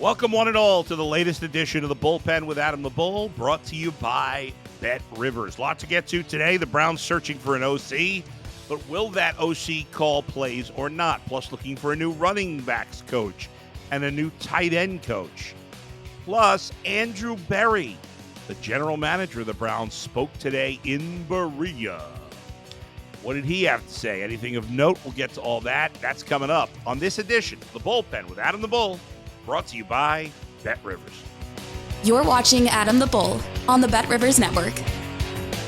Welcome, one and all, to the latest edition of the Bullpen with Adam the Bull, brought to you by Bet Rivers. Lots to get to today. The Browns searching for an OC, but will that OC call plays or not? Plus, looking for a new running backs coach and a new tight end coach. Plus, Andrew Berry, the general manager of the Browns, spoke today in Berea. What did he have to say? Anything of note? We'll get to all that. That's coming up on this edition of the Bullpen with Adam the Bull, brought to you by Bet Rivers. You're watching Adam the Bull on the Bet Rivers Network.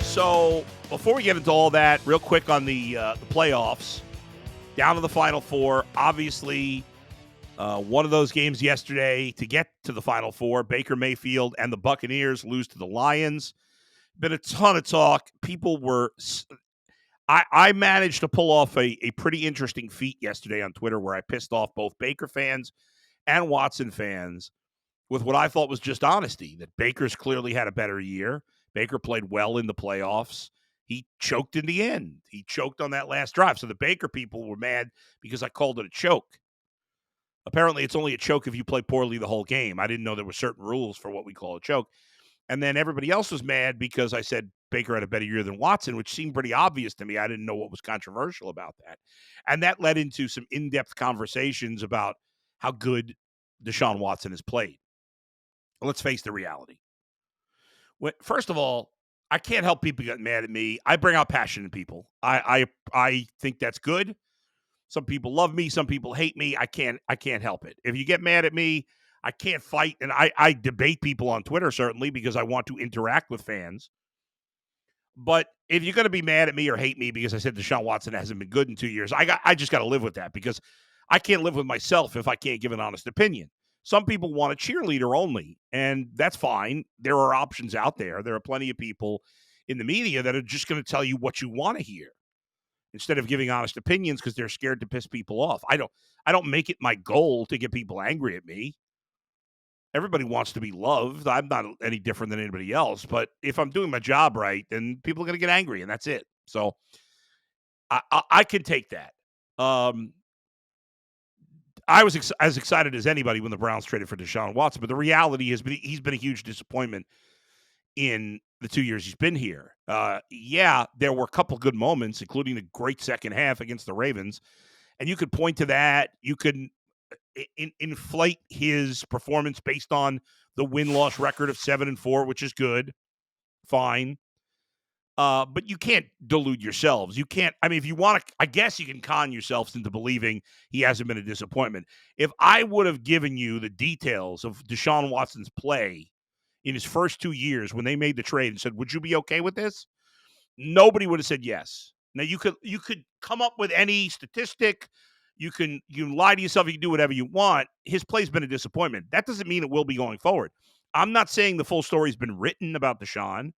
So before we get into all that, real quick on the playoffs, down to the Final Four. Obviously, one of those games yesterday to get to the Final Four, Baker Mayfield and the Buccaneers lose to the Lions. Been a ton of talk. People were I managed to pull off a pretty interesting feat yesterday on Twitter where I pissed off both Baker fans and Watson fans with what I thought was just honesty, that Baker's clearly had a better year. Baker played well in the playoffs. He choked in the end. He choked on that last drive. So the Baker people were mad because I called it a choke. Apparently, it's only a choke if you play poorly the whole game. I didn't know there were certain rules for what we call a choke. And then everybody else was mad because I said Baker had a better year than Watson, which seemed pretty obvious to me. I didn't know what was controversial about that. And that led into some in-depth conversations about how good Deshaun Watson has played. Let's face the reality. First of all, I can't help people getting mad at me. I bring out passion in people. I think that's good. Some people love me. Some people hate me. I can't help it. If you get mad at me, I can't fight. And I debate people on Twitter, certainly, because I want to interact with fans. But if you're going to be mad at me or hate me because I said Deshaun Watson hasn't been good in 2 years, I just got to live with that, because I can't live with myself if I can't give an honest opinion. Some people want a cheerleader only, and that's fine. There are options out there. There are plenty of people in the media that are just going to tell you what you want to hear instead of giving honest opinions because they're scared to piss people off. I don't make it my goal to get people angry at me. Everybody wants to be loved. I'm not any different than anybody else. But if I'm doing my job right, then people are going to get angry, and that's it. So I can take that. I was as excited as anybody when the Browns traded for Deshaun Watson. But the reality is he's been a huge disappointment in the 2 years he's been here. Yeah, there were a couple good moments, including a great second half against the Ravens. And you could point to that. You could inflate his performance based on the win-loss record of 7-4, which is good. Fine. But you can't delude yourselves. You can't. I mean, if you want to, I guess you can con yourselves into believing he hasn't been a disappointment. If I would have given you the details of Deshaun Watson's play in his first 2 years when they made the trade and said, would you be okay with this? Nobody would have said yes. Now, you could come up with any statistic. You can lie to yourself. You can do whatever you want. His play's been a disappointment. That doesn't mean it will be going forward. I'm not saying the full story's been written about Deshaun.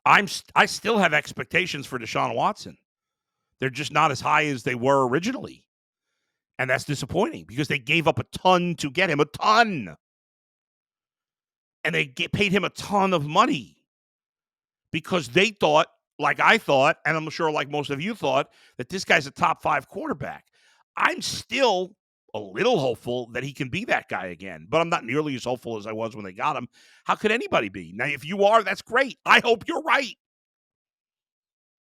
I still have expectations for Deshaun Watson. They're just not as high as they were originally. And that's disappointing because they gave up a ton to get him, a ton. And they paid him a ton of money because they thought, like I thought, and I'm sure like most of you thought, that this guy's a top 5 quarterback. I'm still a little hopeful that he can be that guy again, but I'm not nearly as hopeful as I was when they got him. How could anybody be? Now, if you are, that's great. I hope you're right.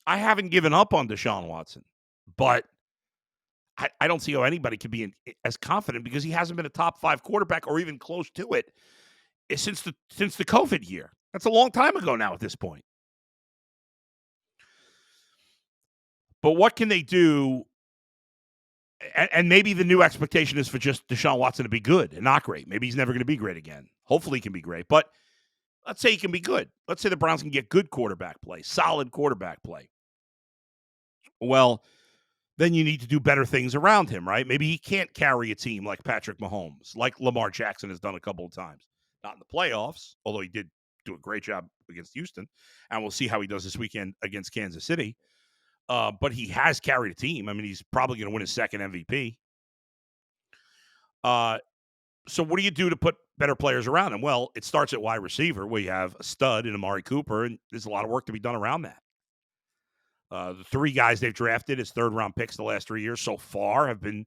I haven't given up on Deshaun Watson, but I don't see how anybody can be as confident because he hasn't been a top 5 quarterback or even close to it since the COVID year. That's a long time ago now at this point. But what can they do? And maybe the new expectation is for just Deshaun Watson to be good and not great. Maybe he's never going to be great again. Hopefully he can be great. But let's say he can be good. Let's say the Browns can get good quarterback play, solid quarterback play. Well, then you need to do better things around him, right? Maybe he can't carry a team like Patrick Mahomes, like Lamar Jackson has done a couple of times. Not in the playoffs, although he did do a great job against Houston. And we'll see how he does this weekend against Kansas City. But he has carried a team. I mean, he's probably going to win his second MVP. So what do you do to put better players around him? Well, it starts at wide receiver, where you have a stud in Amari Cooper, and there's a lot of work to be done around that. The 3 guys they've drafted as third-round picks the last 3 years so far have been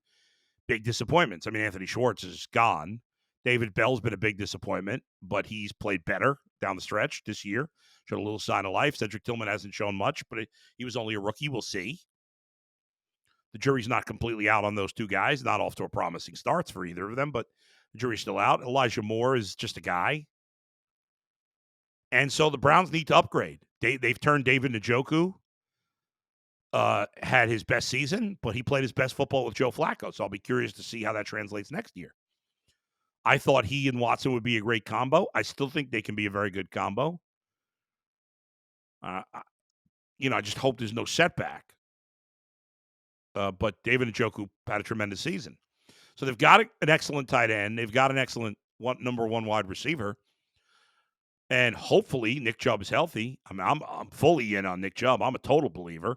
big disappointments. I mean, Anthony Schwartz is gone. David Bell's been a big disappointment, but he's played better down the stretch this year. Showed a little sign of life. Cedric Tillman hasn't shown much, but he was only a rookie. We'll see. The jury's not completely out on those two guys. Not off to a promising starts for either of them, but the jury's still out. Elijah Moore is just a guy. And so the Browns need to upgrade. They've turned David Njoku. Had his best season, but he played his best football with Joe Flacco. So I'll be curious to see how that translates next year. I thought he and Watson would be a great combo. I still think they can be a very good combo. I just hope there's no setback. But David Njoku had a tremendous season. So they've got an excellent tight end. They've got an excellent number one wide receiver. And hopefully Nick Chubb is healthy. I mean, I'm fully in on Nick Chubb. I'm a total believer.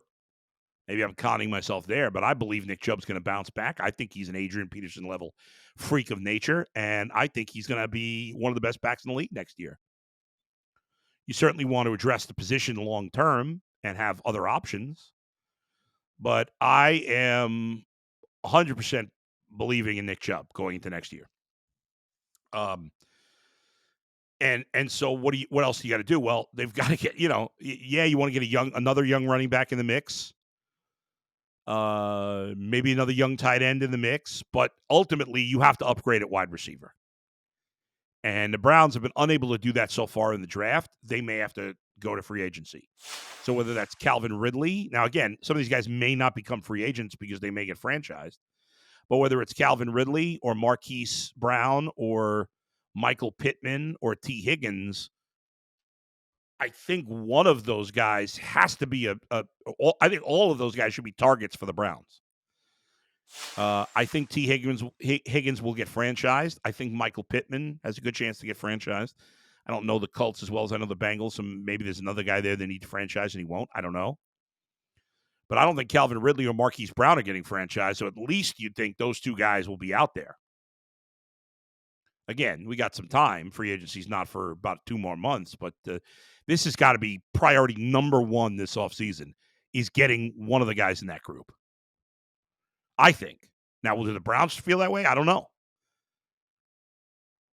Maybe I'm conning myself there, but I believe Nick Chubb's going to bounce back. I think he's an Adrian Peterson level freak of nature, and I think he's going to be one of the best backs in the league next year. You certainly want to address the position long term and have other options, but I am 100% believing in Nick Chubb going into next year. And so what else do you got to do? Well, they've got to get, you want to get another young running back in the mix. Maybe another young tight end in the mix, but ultimately you have to upgrade at wide receiver. And the Browns have been unable to do that so far in the draft. They may have to go to free agency. So whether that's Calvin Ridley, now again, some of these guys may not become free agents because they may get franchised, but whether it's Calvin Ridley or Marquise Brown or Michael Pittman or T. Higgins, I think one of those guys has to be I think all of those guys should be targets for the Browns. I think T. Higgins will get franchised. I think Michael Pittman has a good chance to get franchised. I don't know the Colts as well as I know the Bengals, so maybe there's another guy there they need to franchise and he won't. I don't know. But I don't think Calvin Ridley or Marquise Brown are getting franchised, so at least you'd think those two guys will be out there. Again, we got some time. Free agency's not for about 2 more months, but this has got to be priority number one this offseason is getting one of the guys in that group. I think. Now, will the Browns feel that way? I don't know.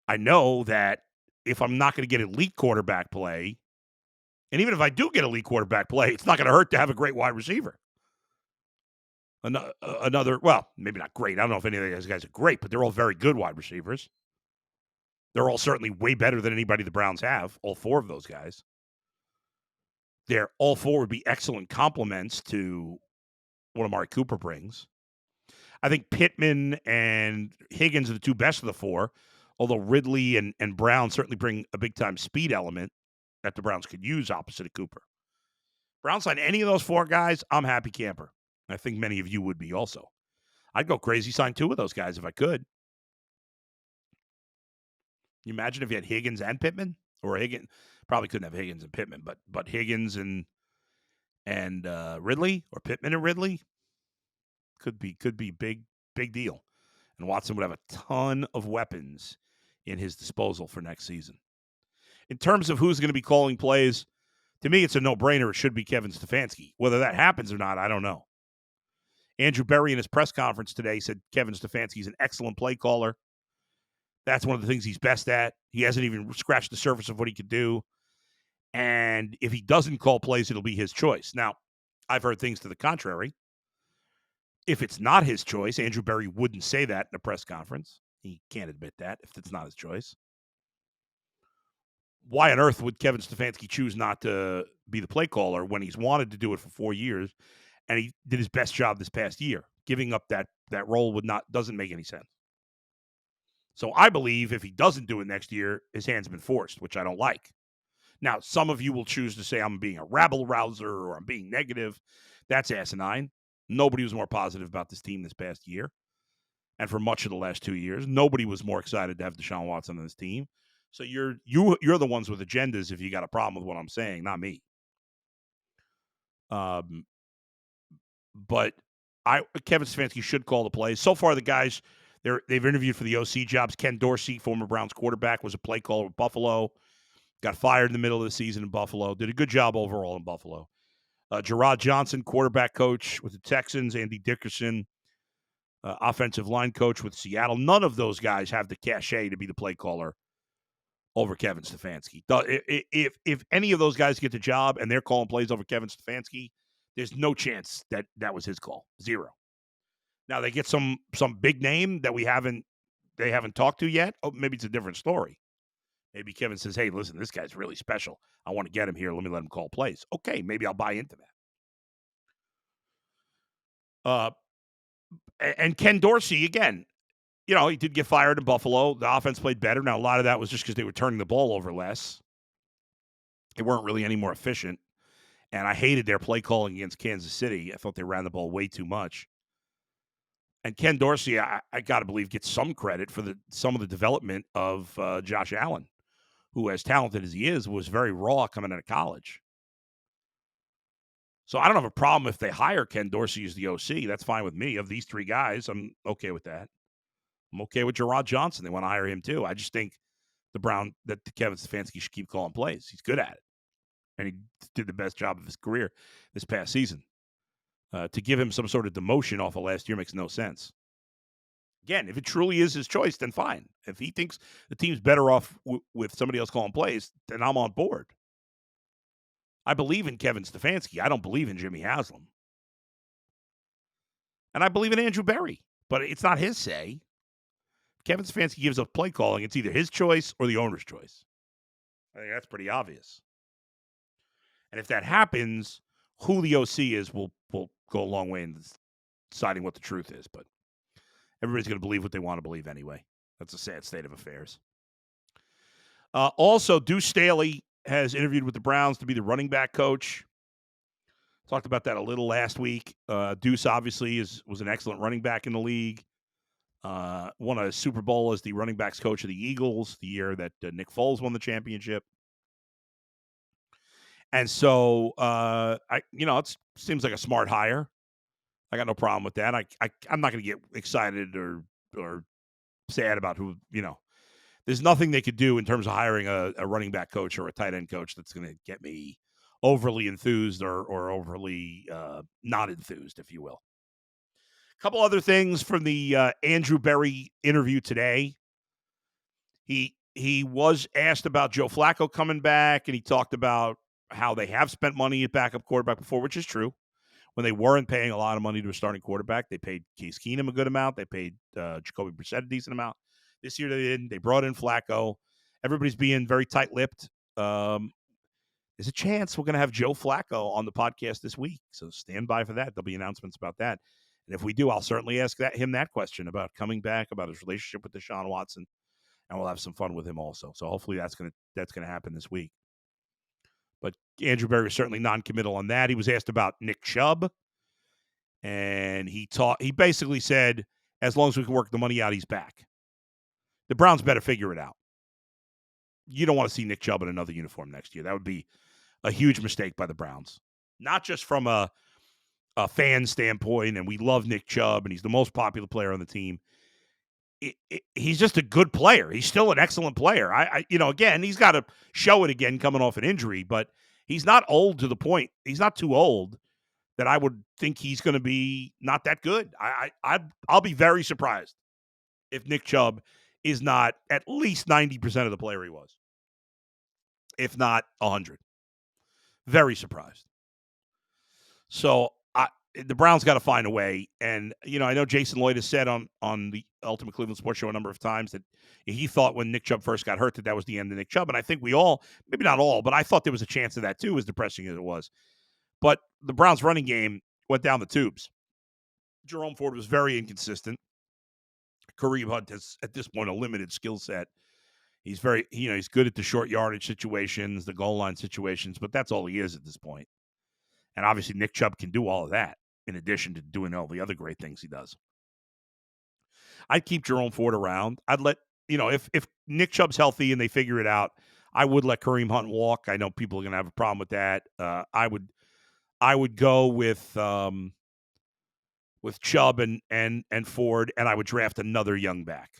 I know that if I'm not going to get elite quarterback play, and even if I do get elite quarterback play, it's not going to hurt to have a great wide receiver. Another, well, maybe not great. I don't know if any of those guys are great, but they're all very good wide receivers. They're all certainly way better than anybody the Browns have, all 4 of those guys. All 4 would be excellent complements to what Amari Cooper brings. I think Pittman and Higgins are the 2 best of the 4, although Ridley and Brown certainly bring a big-time speed element that the Browns could use opposite of Cooper. Browns sign any of those 4 guys, I'm happy camper. I think many of you would be also. I'd go crazy, sign 2 of those guys if I could. You imagine if you had Higgins and Pittman? Or Higgins, probably couldn't have Higgins and Pittman, but Higgins and Ridley, or Pittman and Ridley, could be big deal. And Watson would have a ton of weapons in his disposal for next season. In terms of who's going to be calling plays, to me, it's a no-brainer. It should be Kevin Stefanski. Whether that happens or not, I don't know. Andrew Berry in his press conference today said Kevin Stefanski is an excellent play caller. That's one of the things he's best at. He hasn't even scratched the surface of what he could do. And if he doesn't call plays, it'll be his choice. Now, I've heard things to the contrary. If it's not his choice, Andrew Berry wouldn't say that in a press conference. He can't admit that if it's not his choice. Why on earth would Kevin Stefanski choose not to be the play caller when he's wanted to do it for 4 years and he did his best job this past year? Giving up that role doesn't make any sense. So I believe if he doesn't do it next year, his hand's been forced, which I don't like. Now, some of you will choose to say I'm being a rabble-rouser or I'm being negative. That's asinine. Nobody was more positive about this team this past year. And for much of the last 2 years, nobody was more excited to have Deshaun Watson on this team. So you're the ones with agendas if you got a problem with what I'm saying, not me. But Kevin Stefanski should call the plays. So far, the guys they've interviewed for the OC jobs. Ken Dorsey, former Browns quarterback, was a play caller with Buffalo. Got fired in the middle of the season in Buffalo. Did a good job overall in Buffalo. Gerard Johnson, quarterback coach with the Texans. Andy Dickerson, offensive line coach with Seattle. None of those guys have the cachet to be the play caller over Kevin Stefanski. If any of those guys get the job and they're calling plays over Kevin Stefanski, there's no chance that that was his call. Zero. Now they get some big name that they haven't talked to yet. Oh, maybe it's a different story. Maybe Kevin says, "Hey, listen, this guy's really special. I want to get him here. Let me let him call plays." Okay, maybe I'll buy into that. And Ken Dorsey again. He did get fired in Buffalo. The offense played better. Now, a lot of that was just because they were turning the ball over less. They weren't really any more efficient. And I hated their play calling against Kansas City. I thought they ran the ball way too much. And Ken Dorsey, I got to believe, gets some credit for some of the development of Josh Allen, who, as talented as he is, was very raw coming out of college. So I don't have a problem if they hire Ken Dorsey as the OC. That's fine with me. Of these three guys, I'm okay with that. I'm okay with Gerard Johnson. They want to hire him too. I just think that Kevin Stefanski should keep calling plays. He's good at it. And he did the best job of his career this past season. To give him some sort of demotion off of last year makes no sense. Again, if it truly is his choice, then fine. If he thinks the team's better off with somebody else calling plays, then I'm on board. I believe in Kevin Stefanski. I don't believe in Jimmy Haslam. And I believe in Andrew Berry. But it's not his say. If Kevin Stefanski gives up play calling, it's either his choice or the owner's choice. I think that's pretty obvious. And if that happens, who the OC is will go a long way in deciding what the truth is. But everybody's going to believe what they want to believe anyway. That's a sad state of affairs. Also, Deuce Staley has interviewed with the Browns to be the running back coach. Talked about that a little last week. Deuce obviously was an excellent running back in the league. Won a Super Bowl as the running backs coach of the Eagles the year that Nick Foles won the championship. And so, it seems like a smart hire. I got no problem with that. I'm not going to get excited or sad about who, there's nothing they could do in terms of hiring a running back coach or a tight end coach that's going to get me overly enthused or overly not enthused, if you will. A couple other things from the Andrew Berry interview today. He was asked about Joe Flacco coming back, and he talked about how they have spent money at backup quarterback before, which is true. When they weren't paying a lot of money to a starting quarterback, they paid Case Keenum a good amount. They paid Jacoby Brissett a decent amount. This year they didn't. They brought in Flacco. Everybody's being very tight-lipped. There's a chance we're going to have Joe Flacco on the podcast this week, so stand by for that. There'll be announcements about that. And if we do, I'll certainly ask him that question about coming back, about his relationship with Deshaun Watson, and we'll have some fun with him also. So hopefully that's going to happen this week. But Andrew Berry was certainly non-committal on that. He was asked about Nick Chubb, and he basically said, as long as we can work the money out, he's back. The Browns better figure it out. You don't want to see Nick Chubb in another uniform next year. That would be a huge mistake by the Browns. Not just from a fan standpoint, and we love Nick Chubb, and he's the most popular player on the team. He's just a good player. He's still an excellent player. Again, he's got to show it again coming off an injury, but he's not old to the point. He's not too old that I would think he's going to be not that good. I'll be very surprised if Nick Chubb is not at least 90% of the player he was, if not 100. Very surprised. So the Browns got to find a way. And, I know Jason Lloyd has said on the Ultimate Cleveland Sports Show a number of times that he thought when Nick Chubb first got hurt that was the end of Nick Chubb. And I think we all, maybe not all, but I thought there was a chance of that too, as depressing as it was. But the Browns running game went down the tubes. Jerome Ford was very inconsistent. Kareem Hunt has, at this point, a limited skill set. He's he's good at the short yardage situations, the goal line situations, but that's all he is at this point. And obviously Nick Chubb can do all of that in addition to doing all the other great things he does. I'd keep Jerome Ford around. I'd let, if Nick Chubb's healthy and they figure it out, I would let Kareem Hunt walk. I know people are going to have a problem with that. I would go with Chubb and Ford, and I would draft another young back.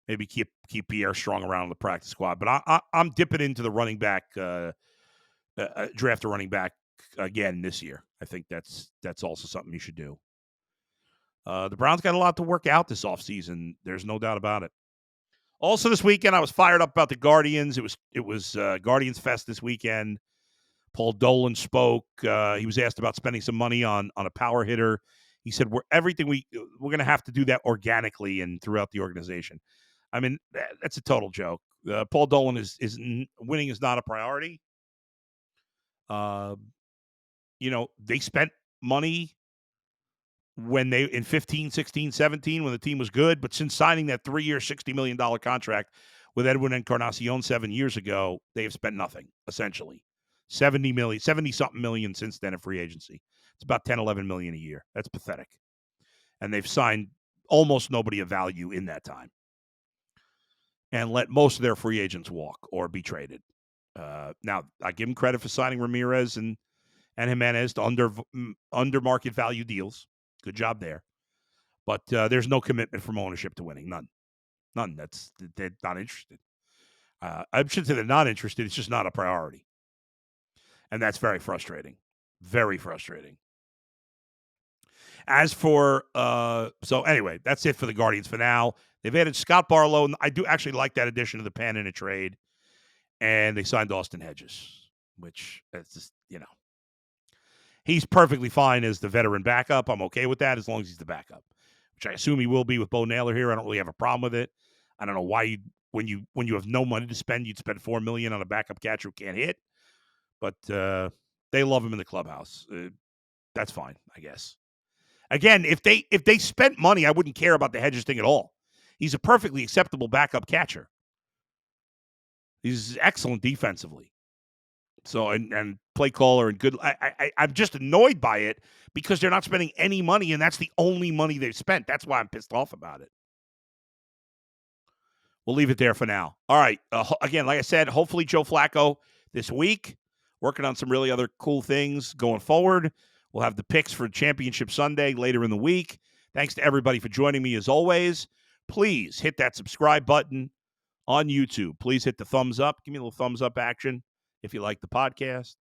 Maybe keep Pierre Strong around the practice squad. But I'm dipping into the running back, draft a running back again this year. I think that's also something you should do. The Browns got a lot to work out this offseason. There's no doubt about it. Also this weekend, I was fired up about the Guardians. It was Guardians Fest this weekend. Paul Dolan spoke. He was asked about spending some money on a power hitter. He said, we're going to have to do that organically and throughout the organization. I mean, that's a total joke. Paul Dolan is winning is not a priority. They spent money when they in 15, 16, 17 when the team was good, but since signing that 3-year, $60 million contract with Edwin Encarnacion 7 years ago, they have spent nothing, essentially. 70-something million since then in free agency. It's about 10, 11 million a year. That's pathetic. And they've signed almost nobody of value in that time and let most of their free agents walk or be traded. Now, I give them credit for signing Ramirez and Jimenez to under market value deals. Good job there. But there's no commitment from ownership to winning. None. They're not interested. I shouldn't say they're not interested. It's just not a priority. And that's very frustrating. Very frustrating. As for, so anyway, that's it for the Guardians for now. They've added Scott Barlow. And I do actually like that addition to the pen in a trade. And they signed Austin Hedges, which that's just, he's perfectly fine as the veteran backup. I'm okay with that as long as he's the backup, which I assume he will be with Bo Naylor here. I don't really have a problem with it. I don't know why when you have no money to spend, you'd spend $4 million on a backup catcher who can't hit. But they love him in the clubhouse. That's fine, I guess. Again, if they spent money, I wouldn't care about the Hedges thing at all. He's a perfectly acceptable backup catcher. He's excellent defensively. So, and play caller and good. I'm just annoyed by it because they're not spending any money, and that's the only money they've spent. That's why I'm pissed off about it. We'll leave it there for now. All right. Again, like I said, hopefully Joe Flacco this week, working on some really other cool things going forward. We'll have the picks for Championship Sunday later in the week. Thanks to everybody for joining me as always. Please hit that subscribe button on YouTube. Please hit the thumbs up. Give me a little thumbs up action if you like the podcast.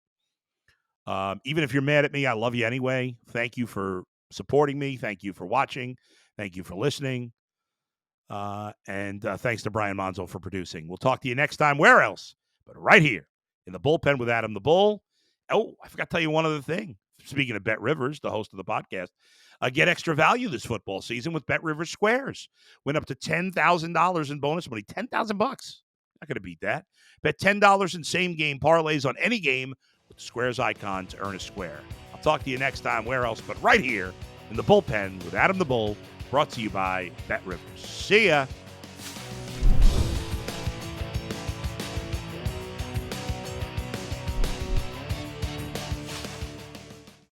Even if you're mad at me, I love you anyway. Thank you for supporting me. Thank you for watching. Thank you for listening. And thanks to Brian Monzo for producing. We'll talk to you next time. Where else? But right here in the bullpen with Adam the Bull. Oh, I forgot to tell you one other thing. Speaking of Bet Rivers, the host of the podcast, get extra value this football season with Bet Rivers Squares. Went up to $10,000 in bonus money. $10,000. Not going to beat that. Bet $10 in same-game parlays on any game with the Squares icon to earn a square. I'll talk to you next time. Where else? But right here in the bullpen with Adam the Bull, brought to you by Bet Rivers. See ya.